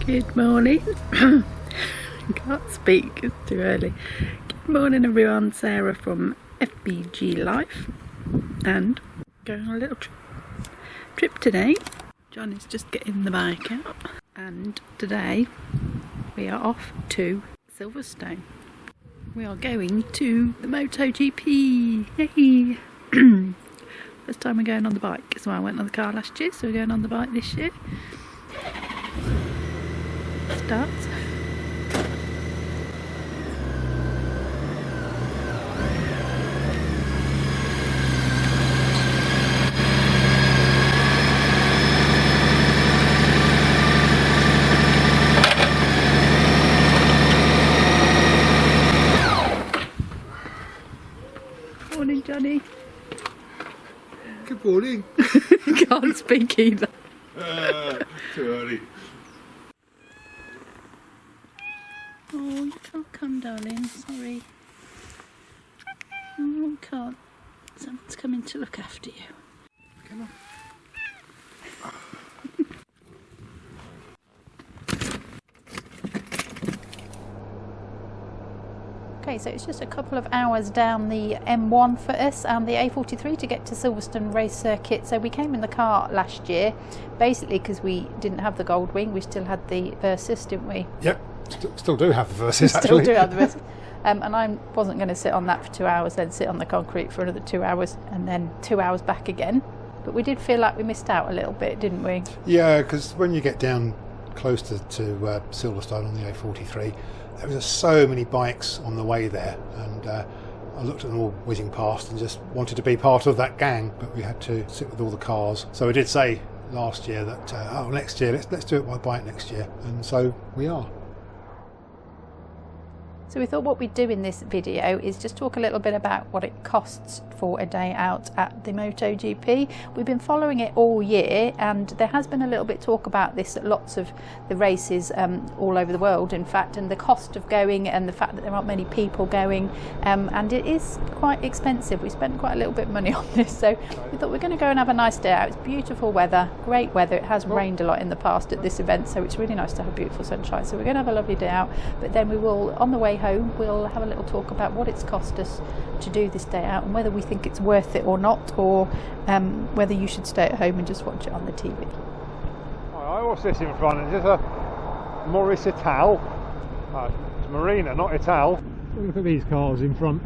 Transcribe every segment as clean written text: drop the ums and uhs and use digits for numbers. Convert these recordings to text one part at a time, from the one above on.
Good morning. Can't speak, it's too early. Good morning everyone, Sarah from FBG Life, and going on a little trip today. John is just getting the bike out, and today we are off to Silverstone. We are going to the MotoGP. Yay! First time we're going on the bike. So I went on the car last year, so we're going on the bike this year. Starts. Morning, Johnny. Good morning. Can't speak either. Too early. Oh, you can't come, darling. Sorry. Oh, you can't. Someone's coming to look after you. Come on. Okay, so it's just a couple of hours down the M1 for us and the A43 to get to Silverstone race circuit. So we came in the car last year, basically because we didn't have the Goldwing. We still had the Versys, didn't we? Yep, still do have the Versys actually. Still do have the Versys. And I wasn't going to sit on that for 2 hours, then sit on the concrete for another 2 hours, and then 2 hours back again. But we did feel like we missed out a little bit, didn't we? Yeah, because when you get down close to Silverstone on the A43, there was just so many bikes on the way there, and I looked at them all whizzing past and just wanted to be part of that gang, but we had to sit with all the cars. So we did say last year that next year let's do it by bike next year, and so we are. So we thought what we'd do in this video is just talk a little bit about what it costs for a day out at the MotoGP. We've been following it all year, and there has been a little bit talk about this at lots of the races all over the world, in fact, and the cost of going and the fact that there aren't many people going, and it is quite expensive. We spent quite a little bit of money on this, so we thought we're going to go and have a nice day out. It's beautiful weather, great weather. It has rained a lot in the past at this event, so it's really nice to have beautiful sunshine. So we're going to have a lovely day out, but then we will, on the way home, we'll have a little talk about what it's cost us to do this day out and whether we think it's worth it or not, or whether you should stay at home and just watch it on the TV. What's this in front? Is this a Morris Ital? It's Marina, not Ital. Look at these cars in front.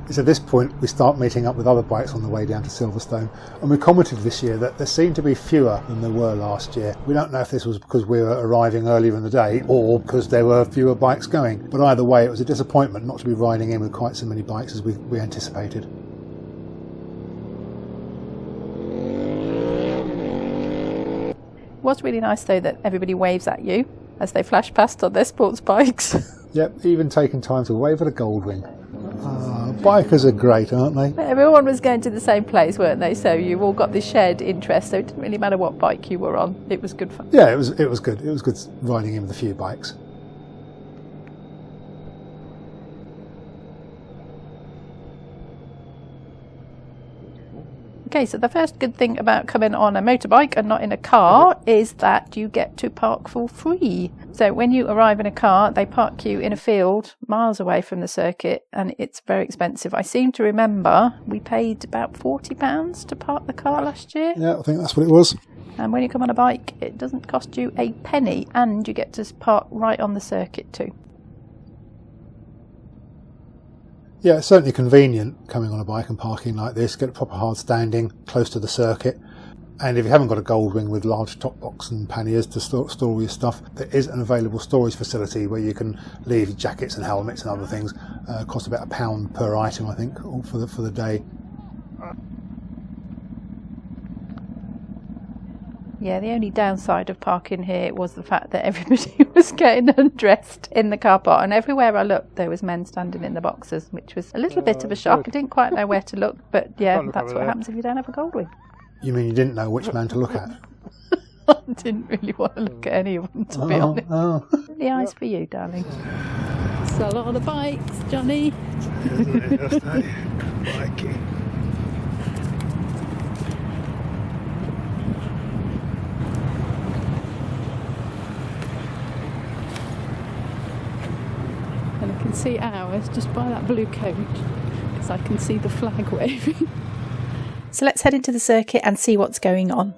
It's at this point we start meeting up with other bikes on the way down to Silverstone, and we commented this year that there seemed to be fewer than there were last year. We don't know if this was because we were arriving earlier in the day or because there were fewer bikes going, but either way it was a disappointment not to be riding in with quite so many bikes as we anticipated. It was really nice though that everybody waves at you as they flash past on their sports bikes. Yep, even taking time to wave at a Goldwing. Bikers are great, aren't they? But everyone was going to the same place, weren't they? So you all got this shared interest, so it didn't really matter what bike you were on. It was good fun. Yeah, it was good. It was good riding in with a few bikes. Okay, so the first good thing about coming on a motorbike and not in a car is that you get to park for free. So when you arrive in a car, they park you in a field miles away from the circuit, and it's very expensive. I seem to remember we paid about £40 to park the car last year. Yeah, I think that's what it was. And when you come on a bike, it doesn't cost you a penny, and you get to park right on the circuit too. Yeah, it's certainly convenient coming on a bike and parking like this. Get a proper hard standing close to the circuit. And if you haven't got a Goldwing with large top box and panniers to store all your stuff, there is an available storage facility where you can leave jackets and helmets and other things. Cost about £1 per item, I think, for the day. Yeah, the only downside of parking here was the fact that everybody was getting undressed in the car park, and everywhere I looked there was men standing in the boxes, which was a little bit of a shock. I didn't quite know where to look, but yeah, that's what happens if you don't have a Goldwing. You mean you didn't know which man to look at? I didn't really want to look at any of them, to be honest. The eyes for you, darling. It's a lot of bikes, Johnny. Isn't it just, eh? Mikey. can see ours just by that blue coat, because I can see the flag waving. So let's head into the circuit and see what's going on.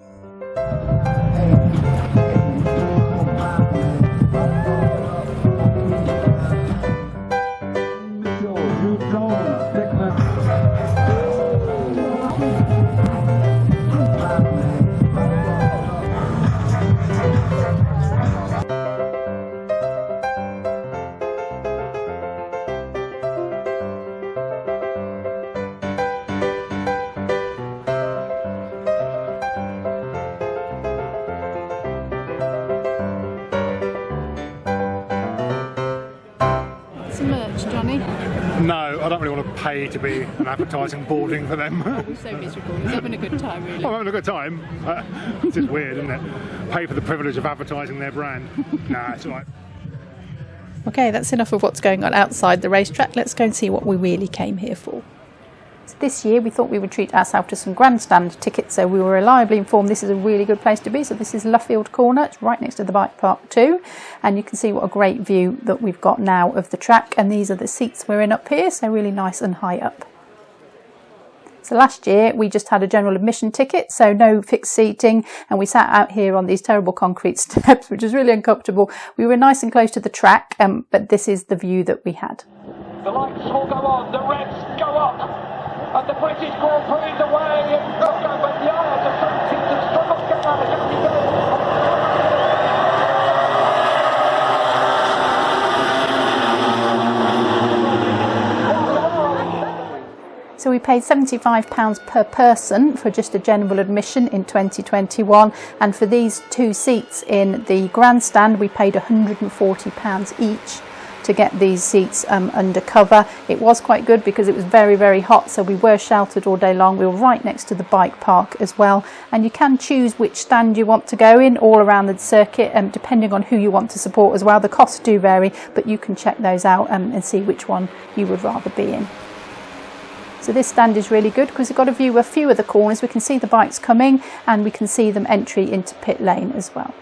Johnny? No, I don't really want to pay to be an advertising boarding for them. We're so miserable. We're having a good time, really. I'm having a good time. It's just weird, isn't it? Pay for the privilege of advertising their brand. Nah, it's all right. Okay, that's enough of what's going on outside the racetrack. Let's go and see what we really came here for. So this year we thought we would treat ourselves to some grandstand tickets, so we were reliably informed this is a really good place to be. So this is Luffield Corner, it's right next to the bike park too, and you can see what a great view that we've got now of the track, and these are the seats we're in up here, so really nice and high up. So last year we just had a general admission ticket, so no fixed seating, and we sat out here on these terrible concrete steps, which is really uncomfortable. We were nice and close to the track, but this is the view that we had. The lights will go on, the reds go up. And the British Grand Prix is away in Tokyo, but the Isles of St. Peter's struggle to get out of Jackie. So we paid £75 per person for just a general admission in 2021, and for these two seats in the grandstand we paid £140 each to get these seats under cover. It was quite good because it was very, very hot, so we were sheltered all day long. We were right next to the bike park as well, and you can choose which stand you want to go in all around the circuit, depending on who you want to support as well. The costs do vary, but you can check those out and see which one you would rather be in. So this stand is really good because we've got a view of a few of the corners. We can see the bikes coming and we can see them entry into pit lane as well.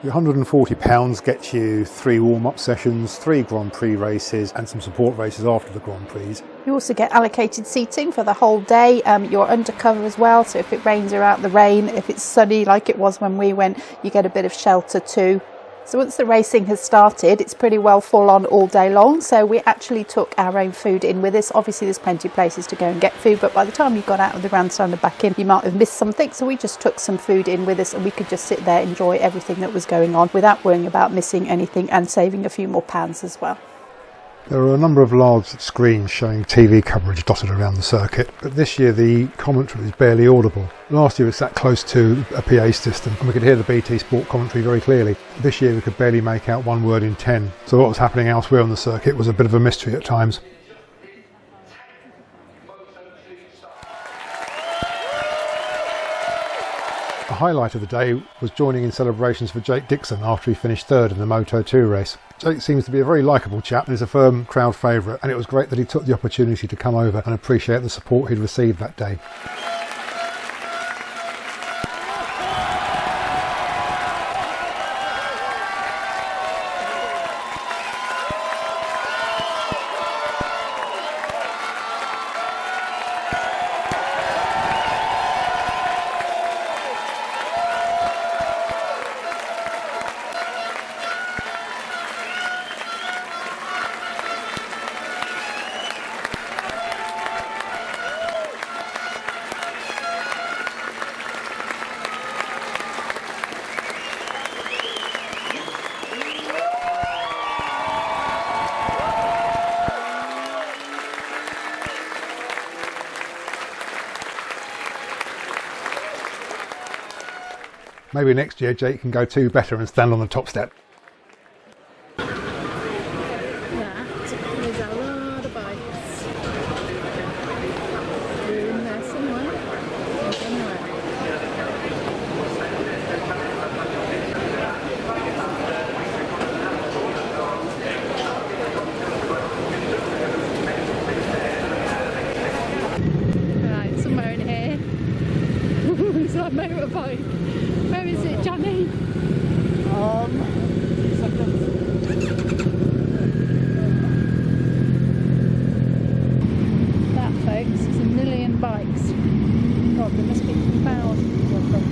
Your £140 gets you 3 warm-up sessions, 3 Grand Prix races and some support races after the Grand Prix. You also get allocated seating for the whole day. You're undercover as well, so if it rains, you're out the rain. If it's sunny like it was when we went, you get a bit of shelter too. So once the racing has started, it's pretty well full on all day long, so we actually took our own food in with us. Obviously there's plenty of places to go and get food, but by the time you got out of the grandstand and back in, you might have missed something, so we just took some food in with us and we could just sit there, enjoy everything that was going on without worrying about missing anything and saving a few more pounds as well. There are a number of large screens showing TV coverage dotted around the circuit, but this year the commentary is barely audible. Last year it sat close to a PA system and we could hear the BT Sport commentary very clearly. This year we could barely make out one word in 10, so what was happening elsewhere on the circuit was a bit of a mystery at times. The highlight of the day was joining in celebrations for Jake Dixon after he finished third in the Moto2 race. Jake seems to be a very likeable chap and is a firm crowd favourite, and it was great that he took the opportunity to come over and appreciate the support he'd received that day. Maybe next year Jake can go 2 better and stand on the top step. That is a lot of bikes. They're in there somewhere. Right, somewhere in here. It's like motorbike. Where is it, Johnny? 2 seconds. There must be thousands of them.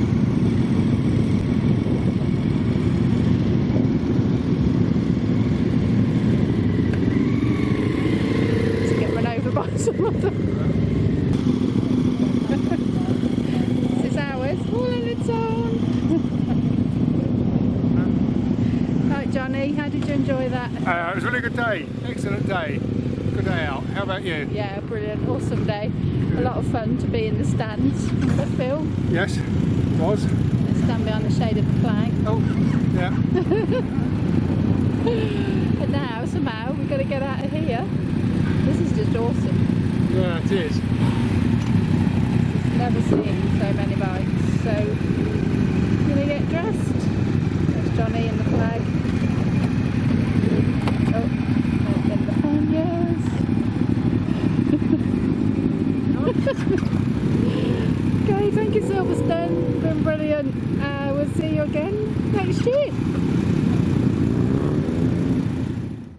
To get run over by some of them. This is ours, all on its own. Right, Johnny, how did you enjoy that? It was a really good day, excellent day, good day out. How about you? Yeah, brilliant, awesome day. A lot of fun to be in the stands for the film. Yes, it was. And stand behind the shade of the flag. Oh, yeah. And now, somehow, we've got to get out of here. This is just awesome. Yeah, it is. Never seen so many bikes. So, I'm going to get dressed. There's Johnny in the flag. Oh, in the panniers. Okay, thank you, Silverstone. Been brilliant. We'll see you again next year.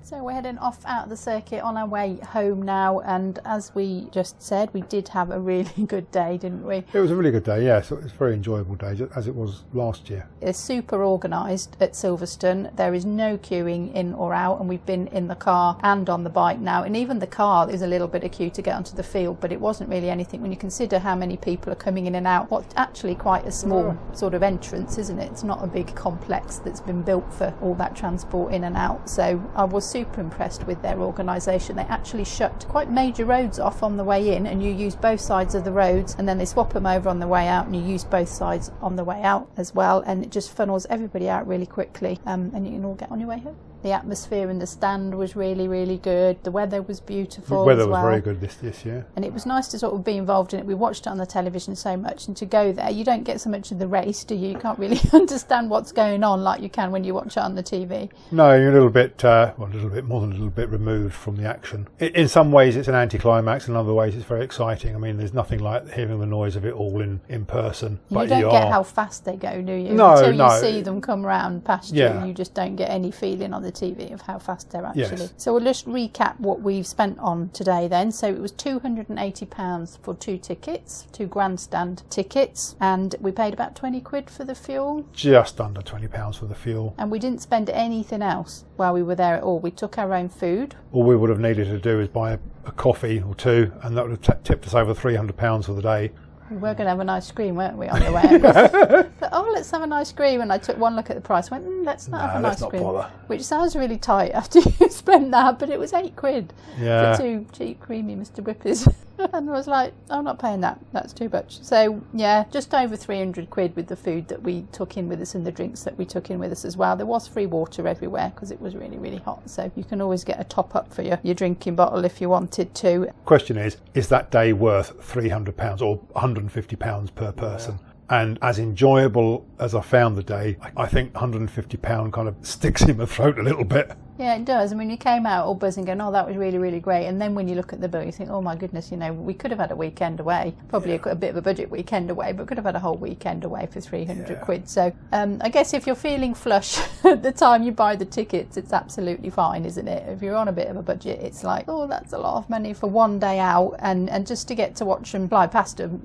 So we're heading off out of the circuit on our way home now, and as we just said, we did have a really good day, didn't we? It was a really good day, yes. It was a very enjoyable day, as it was last year. It's super organised at Silverstone. There is no queuing in or out, and we've been in the car and on the bike now, and even the car, there's a little bit of queue to get onto the field, but it wasn't really anything when you consider how many people are coming in and out. What's actually quite a small sort of entrance, isn't it? It's not a big complex that's been built for all that transport in and out. So I was super impressed with their organisation. They actually shut quite major roads off on the way in, and you use both sides of the roads, and then they swap them over on the way out, and you use both sides on the way out as well, and it just funnels everybody out really quickly, and you can all get on your way home. The atmosphere in the stand was really, really good. The weather was beautiful. The weather as well. was very good this year. And it was nice to sort of be involved in it. We watched it on the television so much, and to go there, you don't get so much of the race, do you? You can't really understand what's going on like you can when you watch it on the TV. No, you're a little bit more than a little bit removed from the action. In some ways it's an anticlimax, in other ways it's very exciting. I mean, there's nothing like hearing the noise of it all in person. You don't get how fast they go, do you? No, Until no. you see them come round past Yeah. you just don't get any feeling on the TV of how fast they're actually. Yes. So we'll just recap what we've spent on today then. So it was £280 for 2 tickets, 2 grandstand tickets, and we paid about 20 quid for the fuel. Just under £20 for the fuel. And we didn't spend anything else while we were there at all. We took our own food. All we would have needed to do is buy a coffee or two, and that would have tipped us over £300 for the day. We were going to have an ice cream, weren't we, on the way? But, let's have an ice cream. And I took one look at the price, went, let's not have an let's ice not cream. bother. Which sounds really tight after you spend that, but it was 8 quid Yeah. for 2 cheap, creamy Mr. Whippers. And I was like, I'm not paying that. That's too much. So, yeah, just over 300 quid with the food that we took in with us and the drinks that we took in with us as well. There was free water everywhere because it was really, really hot. So you can always get a top up for your drinking bottle if you wanted to. Question is that day worth £300 or £150 per person? And as enjoyable as I found the day, I think £150 kind of sticks in my throat a little bit. Yeah, it does. I mean, you came out all buzzing going, that was really, really great. And then when you look at the bill, you think, oh my goodness, we could have had a weekend away. Probably a bit of a budget weekend away, but could have had a whole weekend away for 300 quid. So I guess if you're feeling flush at the time you buy the tickets, it's absolutely fine, isn't it? If you're on a bit of a budget, it's like, that's a lot of money for one day out. And just to get to watch them fly past them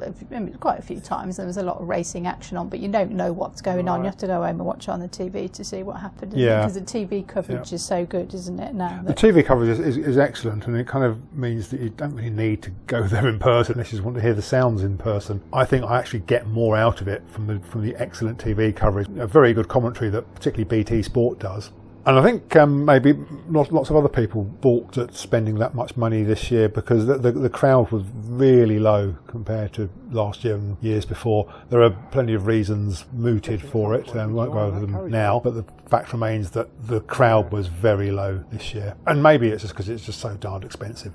quite a few times. There was a lot of racing action on, but you don't know what's going on. You have to go home and watch it on the TV to see what happened. Because the TV coverage is so good, isn't it, now? The TV coverage is excellent, and it kind of means that you don't really need to go there in person unless you just want to hear the sounds in person. I think I actually get more out of it from the excellent TV coverage. A very good commentary that particularly BT Sport does. And I think maybe lots of other people balked at spending that much money this year because the crowd was really low compared to last year and years before. There are plenty of reasons mooted for it, and we won't go over them now, but the fact remains that the crowd was very low this year. And maybe it's just because it's just so darned expensive.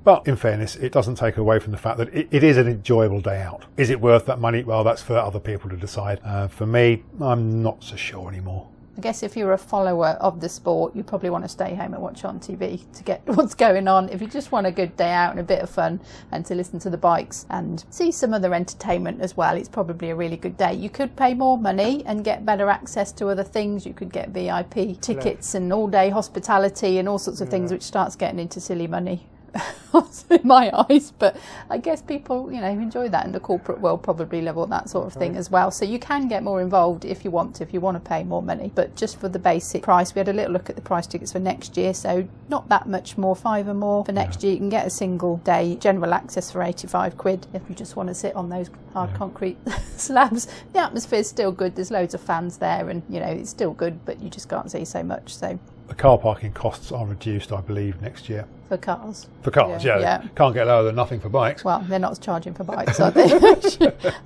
But in fairness, it doesn't take away from the fact that it is an enjoyable day out. Is it worth that money? Well, that's for other people to decide. For me, I'm not so sure anymore. I guess if you're a follower of the sport, you probably want to stay home and watch it on TV to get what's going on. If you just want a good day out and a bit of fun and to listen to the bikes and see some other entertainment as well, it's probably a really good day. You could pay more money and get better access to other things. You could get VIP tickets and all-day hospitality and all sorts of things, which starts getting into silly money. in my eyes, but I guess people, you know, who enjoy that in the corporate world probably love all that sort of thing as well. So you can get more involved if you want to pay more money. But just for the basic price, we had a little look at the price tickets for next year, so not that much more, £5 or more for next year. You can get a single day general access for £85 if you just want to sit on those hard concrete slabs. The atmosphere's still good, there's loads of fans there, and you know, it's still good, but you just can't see so much. So the car parking costs are reduced, I believe, next year. for cars. For cars, yeah. Can't get lower than nothing for bikes. Well, they're not charging for bikes, are they?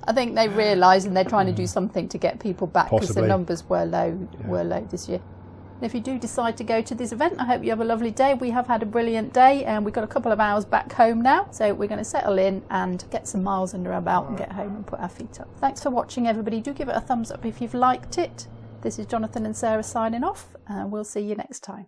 I think they realise, and they're trying to do something to get people back, because the numbers were low this year. And if you do decide to go to this event, I hope you have a lovely day. We have had a brilliant day, and we've got a couple of hours back home now, so we're going to settle in and get some miles under our belt and get home and put our feet up. Thanks for watching, everybody. Do give it a thumbs up if you've liked it. This is Jonathan and Sarah signing off, and we'll see you next time.